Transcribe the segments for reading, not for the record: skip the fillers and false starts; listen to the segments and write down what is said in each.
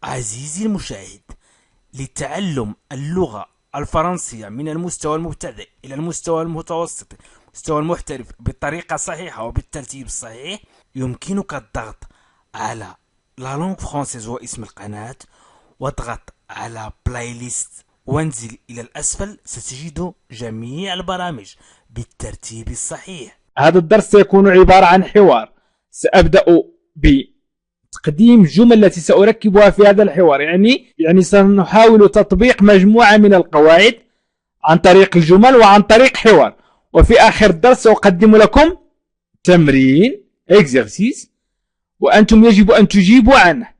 عزيزي المشاهد، لتعلم اللغة الفرنسية من المستوى المبتدئ إلى المستوى المتوسط المستوى المحترف بالطريقة الصحيحة وبالترتيب الصحيح، يمكنك الضغط على لا لونغ فرانسيز واسم القناة، واضغط على بلاي ليست وانزل إلى الأسفل، ستجد جميع البرامج بالترتيب الصحيح. هذا الدرس سيكون عبارة عن حوار. سأبدأ بتقديم الجمل التي سأركبها في هذا الحوار، يعني سنحاول تطبيق مجموعة من القواعد عن طريق الجمل وعن طريق حوار. وفي آخر الدرس سأقدم لكم تمرين exercice، وأنتم يجب أن تجيبوا عنه.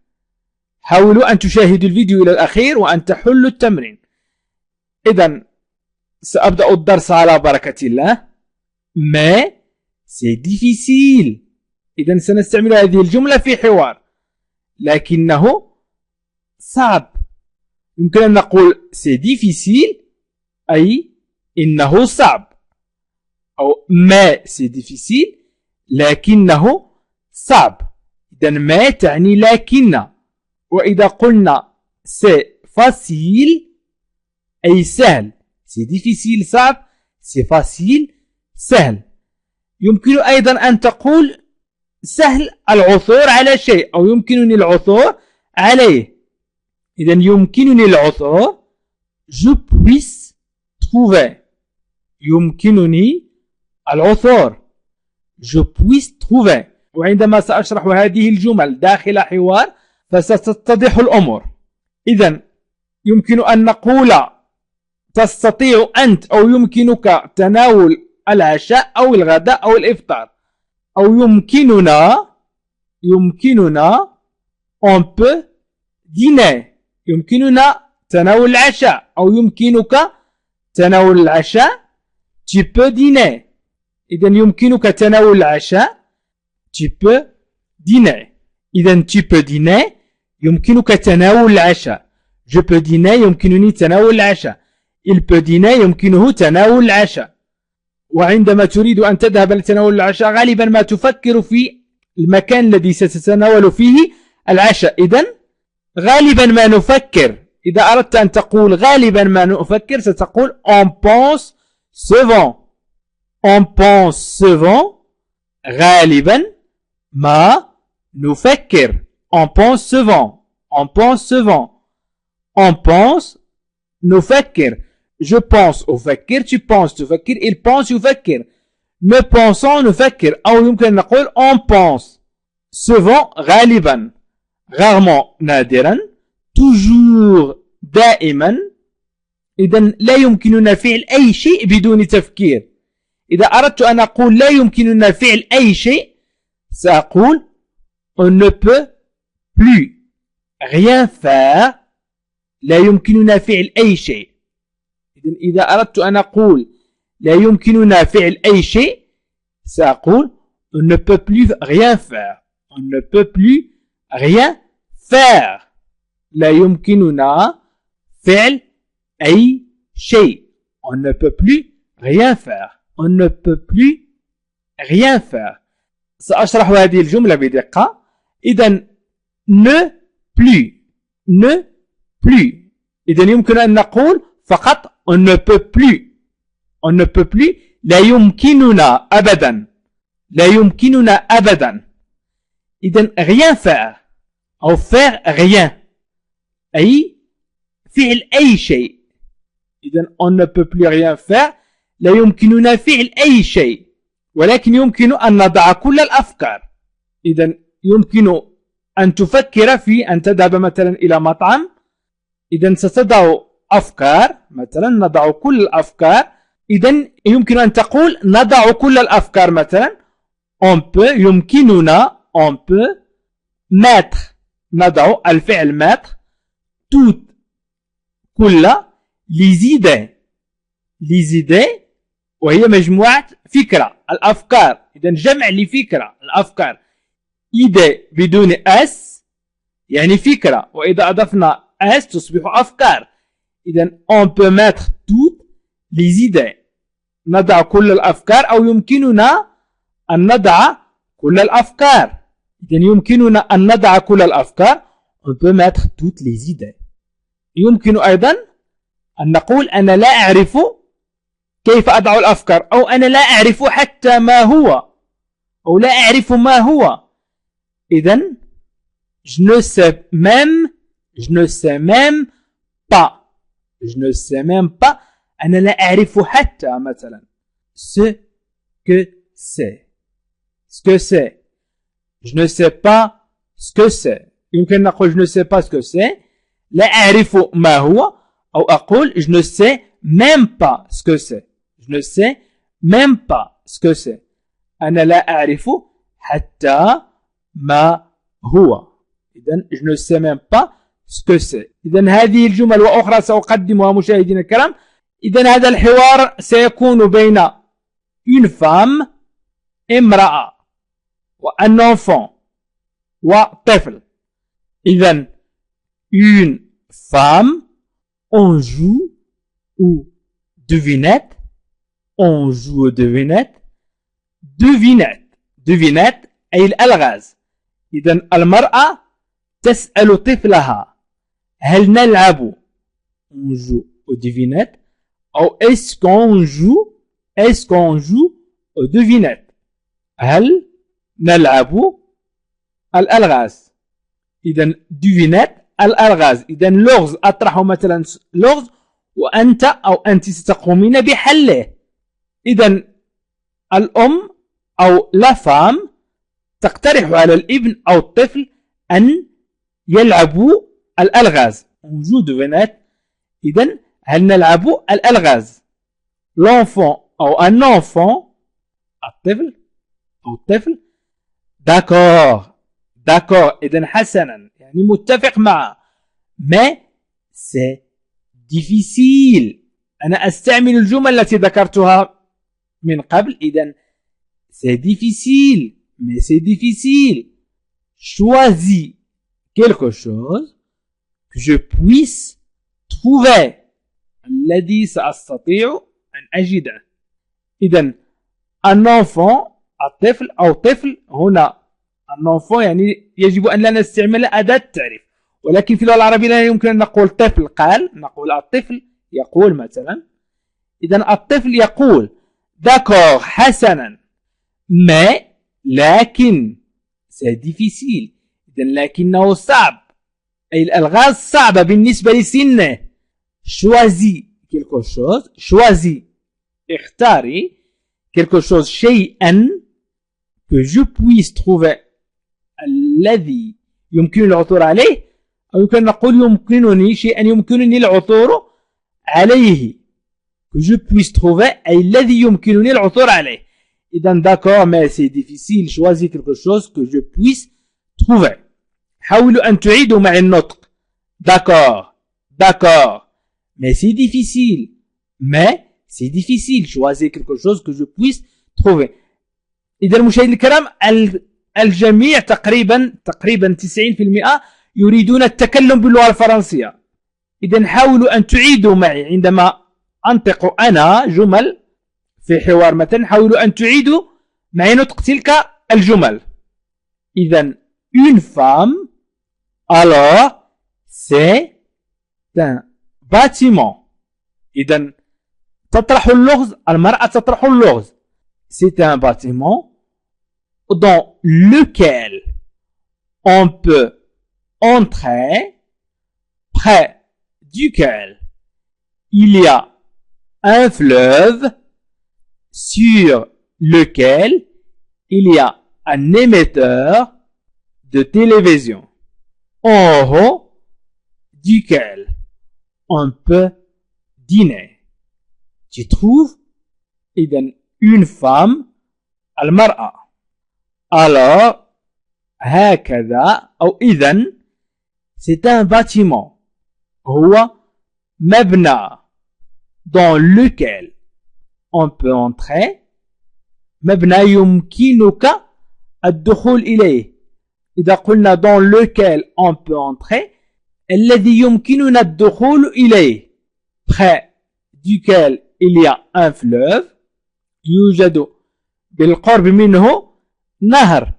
حاولوا أن تشاهدوا الفيديو إلى الأخير وأن تحلوا التمرين. إذن سأبدأ الدرس على بركة الله. Mais c'est difficile. إذن سنستعمل هذه الجملة في حوار. لكنه صعب. يمكن أن نقول c'est difficile أي إنه صعب، أو mais c'est difficile لكنه صعب. إذن ما تعني لكن. وإذا قلنا c'est facile أي سهل. c'est difficile صعب، c'est facile سهل. يمكن أيضا أن تقول سهل العثور على شيء، أو يمكنني العثور عليه. إذن يمكنني العثور je puisse trouver. يمكنني العثور je puisse trouver. وعندما سأشرح هذه الجمل داخل حوار فستتضح الأمور. إذن يمكن أن نقول تستطيع أنت، أو يمكنك تناول العشاء أو الغداء أو الإفطار، أو يمكننا on peut dîner. يمكننا تناول العشاء، أو يمكنك تناول العشاء tu peux dîner. إذن يمكنك تناول العشاء tu peux dîner. إذن tu peux dîner يمكنك تناول العشاء. je peux dîner يمكنني تناول العشاء. il peut dîner يمكنه تناول العشاء. وعندما تريد أن تذهب لتناول العشاء غالبا ما تفكر في المكان الذي ستتناول فيه العشاء. إذن غالبا ما نفكر. إذا أردت أن تقول غالبا ما نفكر ستقول on pense souvent. on pense souvent غالبا ما نفكر. on pense souvent. on pense souvent. on pense نفكر. je pense أفكر، tu penses تفكر، il pense يفكر. ne pensons نفكر، أو يمكن أن نقول on pense. souvent غالبا، rarement نادرا، toujours دائما. إذن لا يمكننا فعل أي شيء بدون تفكير. إذا أردت أن أقول لا يمكننا فعل أي شيء سأقول on ne peut plus rien faire. لا يمكننا فعل أي شيء. إذا أردت أن أقول لا يمكننا فعل أي شيء سأقول on ne peut plus rien faire. on ne peut plus rien faire. لا يمكننا فعل أي شيء. on ne peut plus rien faire. on ne peut plus rien faire. سأشرح هذه الجملة بدقة. إذن ne plus. إذن يمكن أن نقول فقط on ne peut plus. on ne peut plus لا يمكننا أبدا. لا يمكننا أبدا. إذن rien faire أو faire rien أي فعل أي شيء. إذن on ne peut plus rien faire لا يمكننا فعل أي شيء، ولكن يمكن أن نضع كل الأفكار. إذن يمكن أن تفكر في أن تذهب مثلا إلى مطعم. إذن ستضع أفكار، مثلا نضع كل الأفكار. إذن يمكن أن تقول نضع كل الأفكار، مثلا on peut يمكننا on peut mettre نضع الفعل mettre tout كل les idées وهي مجموعة فكرة الأفكار. إذن جمع لفكرة الأفكار. idée بدون اس يعني فكرة، وإذا أضفنا اس تصبح أفكار. إذن on peut mettre toutes les idées نضع كل الأفكار، أو يمكننا أن نضع كل الأفكار. إذن يمكننا أن نضع كل الأفكار on peut mettre toutes les idées. يمكن أيضا أن نقول أنا لا أعرف كيف أضع الأفكار أو أنا لا أعرف حتى ما هو أو لا أعرف ما هو. إذن je ne sais même pas أنا لا أعرف حتى مثلا ce que c'est je ne sais pas ce que c'est. يمكن نقول je ne sais pas ce que c'est لا أعرف ما هو أو أقول je ne sais même pas ce que c'est أنا لا أعرف حتى ما هو. إذن je ne sais même pas ce que c'est. إذن هذه الجمل وأخرى سأقدمها مشاهدينا الكرام. إذن هذا الحوار سيكون بين une femme امرأة وun enfant وطفل. إذن une femme on joue aux devinettes devinettes أي الألغاز. إذن المرأة تسأل طفلها هل نلعب on joue aux devinettes أو est-ce qu'on joue aux devinettes هل نلعب الألغاز. إذن devinette الألغاز. إذن لغز أطرح مثلا لغز وأنت أو أنت ستقومين بحله. إذن الأم أو لا فام تقترح على الابن أو الطفل أن يلعبوا الألغاز on joue devinette. إذن هل نلعب الألغاز. l'enfant أو un enfant الطفل d'accord إذن حسنا يعني متفق معه. mais c'est difficile أنا أستعمل الجمل التي ذكرتها من قبل. إذن c'est difficile mais c'est difficile. choisis quelque chose que je puisse trouver الذي سأستطيع أن أجده. إذن un enfant الطفل أو طفل هنا un enfant يعني يجب أن لا نستعمل أداة تعريف. ولكن في اللغة العربية لا يمكن أن نقول طفل قال نقول الطفل يقول مثلا. إذن الطفل يقول d'accord حسنا mais لكن c'est difficile. إذن لكنه صعب أي الألغاز صعبة بالنسبة لسنه. choisis quelque chose اختاري quelque chose شيئا que je puisse trouver الذي يمكن العثور عليه أو يمكن نقول يمكنني شيئا يمكنني العثور عليه que je puisse trouver أي الذي يمكنني العثور عليه. إذن d'accord mais c'est difficile. choisis quelque chose que je puisse trouver. حاولوا أن تعيدوا معي النطق. d'accord mais c'est difficile. choisis quelque chose que je puisse trouver. إذا المشاهدين الكرام الجميع تقريبا 90% يريدون التكلم باللغة الفرنسية. إذا حاولوا أن تعيدوا معي عندما أنطق أنا جمل في حوار مثلا حاولوا أن تعيدوا معي نطق تلك الجمل. إذا une femme alors c'est un bâtiment. إذا تطرح اللغز المرأة تطرح اللغز. c'est un bâtiment dans lequel on peut entrer, près duquel il y a un fleuve, sur lequel il y a un émetteur de télévision, en haut duquel on peut dîner. Tu trouves une femme المرأة. alors هكذا أو إذن c'est un bâtiment هو مبنى dans lequel on peut entrer مبنى يمكنك الدخول إليه. إذا قلنا dans lequel on peut entrer الذي يمكننا الدخول إليه près duquel il y a un fleuve يوجد بالقرب منه نهر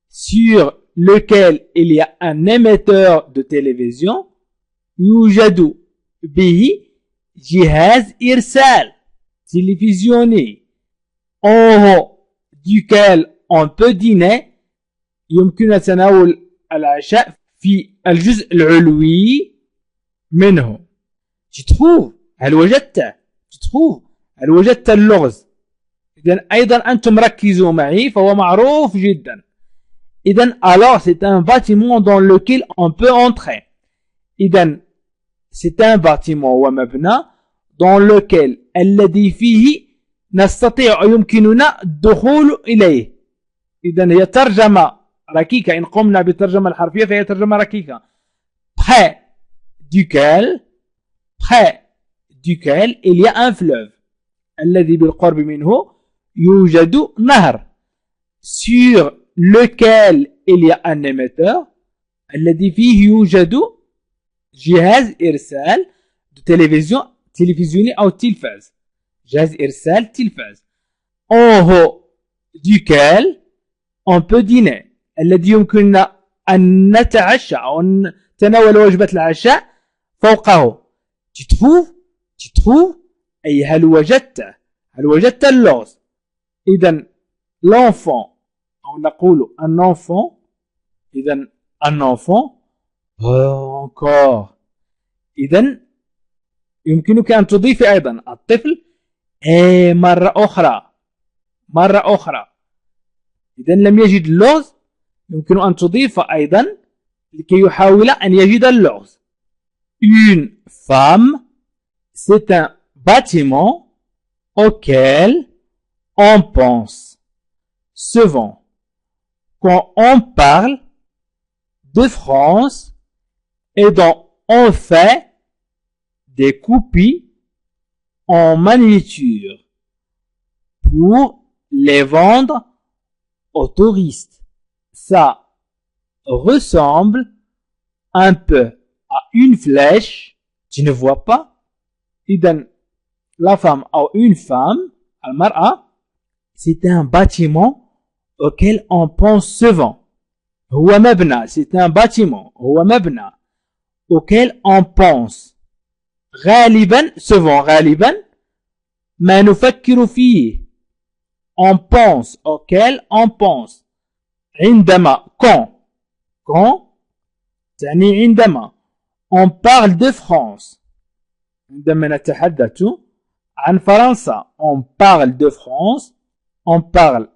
sur lequel il y a un émetteur de télévision يوجد به جهاز إرسال télévisionné en haut duquel on peut dîner يمكن تناول العشاء في الجزء العلوي منه. تتروف هل وجدته؟ تتروف هل وجدت اللغز؟ إذن أيضا أنتم ركزوا معي فهو معروف جدا. إذن alors c'est un bâtiment dans lequel on peut entrer. إذن c'est un bâtiment ومبنى dans lequel الذي فيه نستطيع يمكننا الدخول إليه. إذن هي ترجمة ركيكة. إن قمنا بالترجمة الحرفية فهي ترجمة ركيكة. près duquel il y a un fleuve الذي بالقرب منه يوجد نهر sur lequel il y a un émetteur الذي فيه يوجد جهاز إرسال télévisionné أو تلفاز. جهاز إرسال تلفاز. en haut duquel on peut dîner الذي يمكننا أن نتعشى أو نتناول وجبة العشاء فوقه. تتروف أي هل وجدت اللغز. إذن l'enfant أو نقول un enfant. إذن un enfant encore. إذن يمكنك أن تضيف أيضا الطفل مرة أخرى. إذن لم يجد اللغز يمكن أن تضيف أيضا لكي يحاول أن يجد اللغز. Une femme, c'est un bâtiment auquel on pense souvent quand on parle de France et dont on fait des copies en miniature pour les vendre aux touristes. Ça ressemble un peu à une flèche. Tu ne vois pas? إذن la femme ou une femme, المرأة, c'est un bâtiment auquel on pense souvent. هو مبنى. C'est un bâtiment. هو مبنى auquel on pense. غالبا غالبا ما نفكر فيه. On pense auquel on pense. عندما quand تعني عندما on parle de France. عندما نتحدث عن فرنسا on parle de France.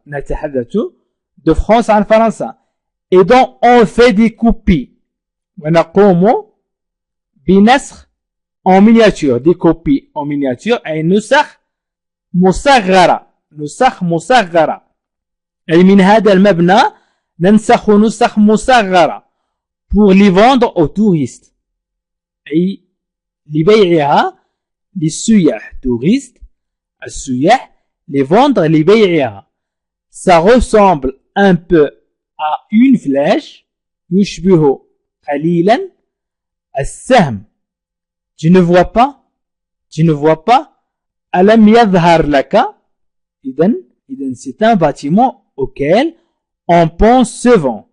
نتحدث de France عن فرنسا. Et donc on fait des copies. ونقوم بنسخ en miniature. Des copies en miniature أي نسخ مصغرة. أي من هذا المبنى ننسخ نسخ مصغرة pour les vendre aux touristes. أي لبيعها للسياح. touristes السياح les vendre لبيعها. Ça ressemble un peu à une flèche. يشبه قليلا السهم. Tu ne vois pas ألم يظهر لك. إذن c'est un bâtiment auquel on pense souvent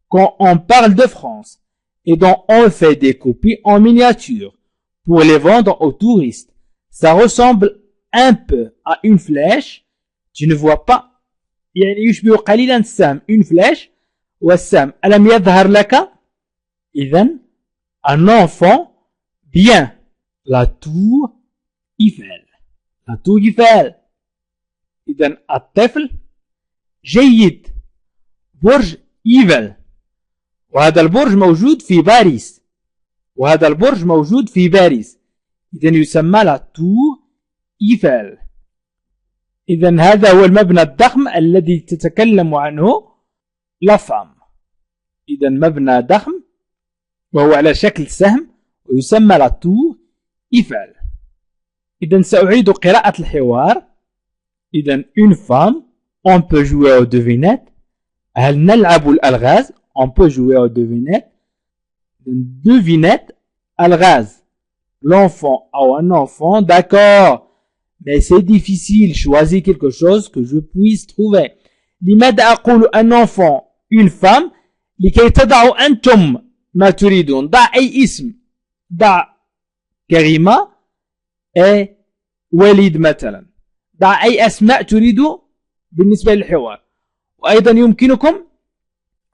quand on parle de France et dont on fait des copies en miniature pour les vendre aux touristes. Ça ressemble un peu à une flèche. Tu ne vois pas. يعني يشبه قليلا السهم. une flèche والسهم. ألم يظهر لك. إذن un enfant bien. la tour Eiffel. إذن الطفل جيد. برج إيفل. وهذا البرج موجود في باريس. إذن يسمى لا تور إيفل. إذن هذا هو المبنى الضخم الذي تتكلم عنه لا فام. إذن مبنى ضخم وهو على شكل سهم ويسمى لا تور إيفل. إذن سأعيد قراءة الحوار. إذن une femme, on peut jouer aux devinettes. هل نلعب الألغاز. on peut jouer aux devinettes. devinette الغاز. l'enfant ou un enfant. d'accord, mais c'est difficile. choisis quelque chose que je puisse trouver. لماذا أقول un enfant une femme لكي تضعوا أنتم ما تريدون. ضع أي اسم، ضع كريمة أي وليد مثلا، ضع أي أسماء تريد بالنسبة للحوار. وأيضا يمكنكم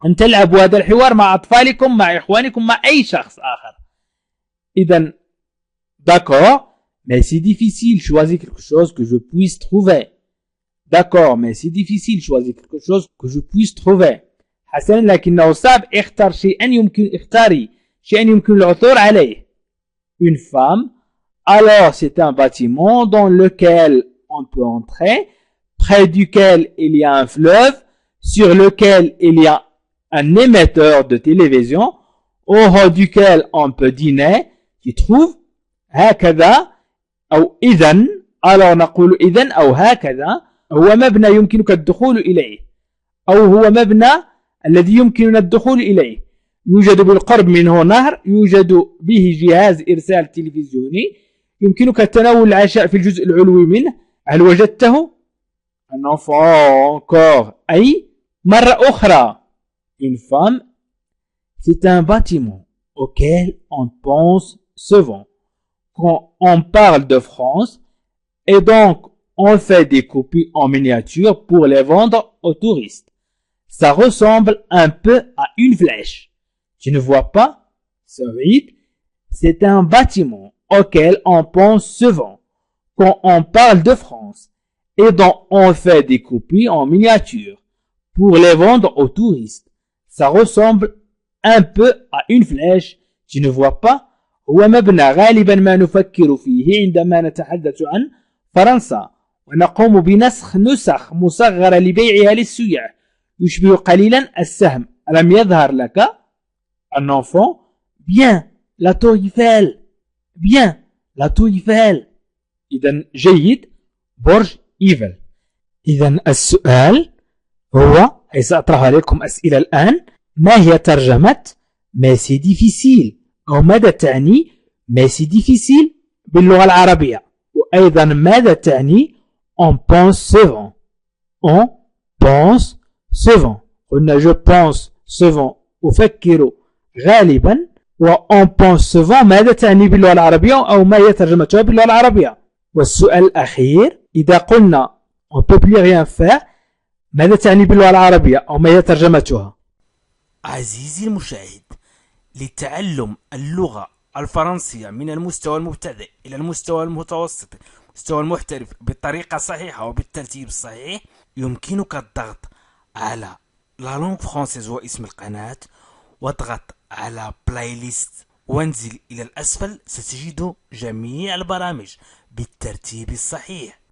أن تلعبوا هذا الحوار مع أطفالكم، مع إخوانكم، مع أي شخص آخر. إذن d'accord, mais c'est difficile, choisis quelque chose que je puisse trouver. D'accord, mais c'est difficile, choisis quelque chose que je puisse trouver. حسنا، لكنه صعب، اختاري شيئا يمكن العثور عليه. Une femme. Alors c'est un bâtiment dans lequel on peut entrer, près duquel il y a un fleuve, sur lequel il y a un émetteur de télévision, au haut duquel on peut dîner. Tu trouves هكذا أو إذن. alors نقول إذن أو هكذا. هو مبنى يمكنك الدخول إليه، أو هو مبنى الذي يمكننا الدخول إليه. يوجد بالقرب منه نهر، يوجد به جهاز إرسال تلفزيوني، يمكنك تناول العشاء في الجزء العلوي منه. هل وجدته؟ un enfant encore. أي مرة أخرى. une femme. c'est un bâtiment auquel on pense souvent quand on parle de France, et donc on fait des copies en miniature pour les vendre aux touristes. Ça ressemble un peu à une flèche. Tu ne vois pas? Saïd, c'est un bâtiment auquel on pense souvent quand on parle de France, et dont on fait des copies en miniature pour les vendre aux touristes. Ça ressemble un peu à une flèche. Tu ne vois pas? هو مبنى غالبا ما نفكر فيه عندما نتحدث عن فرنسا، ونقوم بنسخ نسخ مصغرة لبيعها للسياح، يشبه قليلا السهم. ألم يظهر لك؟ un enfant. bien, la tour Eiffel. bien, la tour Eiffel. إذن جيد، برج إيفل. إذن السؤال هو، سأطرح عليكم أسئلة الآن. ما هي ترجمة mais c'est difficile، أو ماذا تعني mais c'est difficile باللغة العربية؟ وأيضا ماذا تعني on pense souvent؟ on pense souvent. قلنا je pense souvent، أفكر غالبا. و on pense souvent ماذا تعني باللغة العربية، أو ما هي ترجمتها باللغة العربية؟ والسؤال الأخير، إذا قلنا on peut plus rien faire، ماذا تعني باللغة العربية، أو ما هي ترجمتها؟ عزيزي المشاهد، لتعلم اللغة الفرنسية من المستوى المبتدئ إلى المستوى المتوسط، المستوى المحترف، بالطريقة الصحيحة وبالترتيب الصحيح، يمكنك الضغط على لا لونغ فرانسيز واسم القناة، واضغط على بلاي ليست وانزل إلى الأسفل، ستجد جميع البرامج بالترتيب الصحيح.